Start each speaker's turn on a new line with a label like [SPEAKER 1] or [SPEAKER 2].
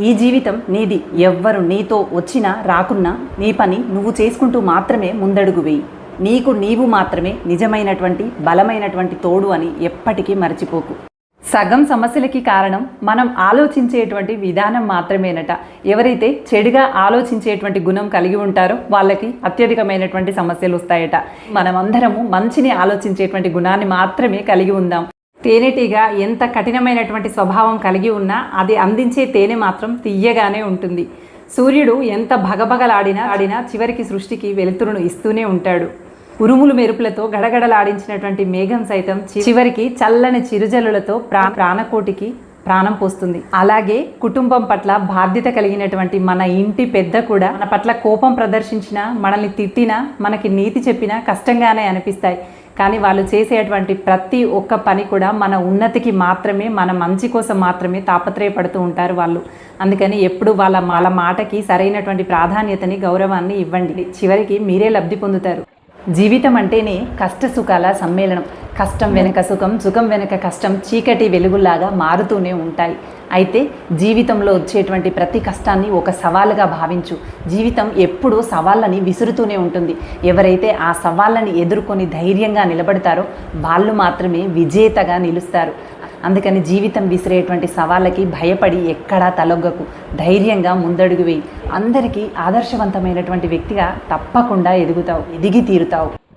[SPEAKER 1] ఈ జీవితం నీది. ఎవ్వరు నీతో వచ్చినా రాకున్నా నీ పని నువ్వు చేసుకుంటూ మాత్రమే ముందడుగు వేయి. నీకు నీవు మాత్రమే నిజమైనటువంటి బలమైనటువంటి తోడు అని ఎప్పటికీ మర్చిపోకు. సగం సమస్యలకి కారణం మనం ఆలోచించేటువంటి విధానం మాత్రమేనట. ఎవరైతే చెడుగా ఆలోచించేటువంటి గుణం కలిగి ఉంటారో వాళ్ళకి అత్యధికమైనటువంటి సమస్యలు వస్తాయట. మనమందరము మంచిని ఆలోచించేటువంటి గుణాన్ని మాత్రమే కలిగి ఉందాం. తేనెటీగ ఎంత కఠినమైనటువంటి స్వభావం కలిగి ఉన్నా అది అందించే తేనె మాత్రం తీయగానే ఉంటుంది. సూర్యుడు ఎంత భగభగలాడినా చివరికి సృష్టికి వెలుతురును ఇస్తూనే ఉంటాడు. ఉరుములు మెరుపులతో గడగడలాడించినటువంటి మేఘం సైతం చివరికి చల్లని చిరుజల్లులతో ప్రాణకోటికి ప్రాణం పోస్తుంది. అలాగే కుటుంబం పట్ల బాధ్యత కలిగినటువంటి మన ఇంటి పెద్ద కూడా మన పట్ల కోపం ప్రదర్శించినా, మనల్ని తిట్టినా, మనకి నీతి చెప్పినా కష్టంగానే అనిపిస్తాయి. కానీ వాళ్ళు చేసేటువంటి ప్రతి ఒక్క పని కూడా మన ఉన్నతికి మాత్రమే, మన మంచి కోసం మాత్రమే తాపత్రయపడుతూ ఉంటారు వాళ్ళు. అందుకని ఎప్పుడు వాళ్ళ మాటకి సరైనటువంటి ప్రాధాన్యతని, గౌరవాన్ని ఇవ్వండి. చివరికి మీరే లబ్ధి పొందుతారు. జీవితం అంటేనే కష్ట సుఖాల సమ్మేళనం. కష్టం వెనుక సుఖం, సుఖం వెనుక కష్టం చీకటి వెలుగులాగా మారుతూనే ఉంటాయి. అయితే జీవితంలో వచ్చేటువంటి ప్రతి కష్టాన్ని ఒక సవాలుగా భావించు. జీవితం ఎప్పుడూ సవాళ్ళని విసురుతూనే ఉంటుంది. ఎవరైతే ఆ సవాళ్ళని ఎదుర్కొని ధైర్యంగా నిలబడతారో వాళ్ళు మాత్రమే విజేతగా నిలుస్తారు. అందుకని జీవితం విసిరేటువంటి సవాళ్ళకి భయపడి ఎక్కడా తలొగ్గకు. ధైర్యంగా ముందడుగు వేయి. అందరికీ ఆదర్శవంతమైనటువంటి వ్యక్తిగా తప్పకుండా ఎదిగి తీరుతావు.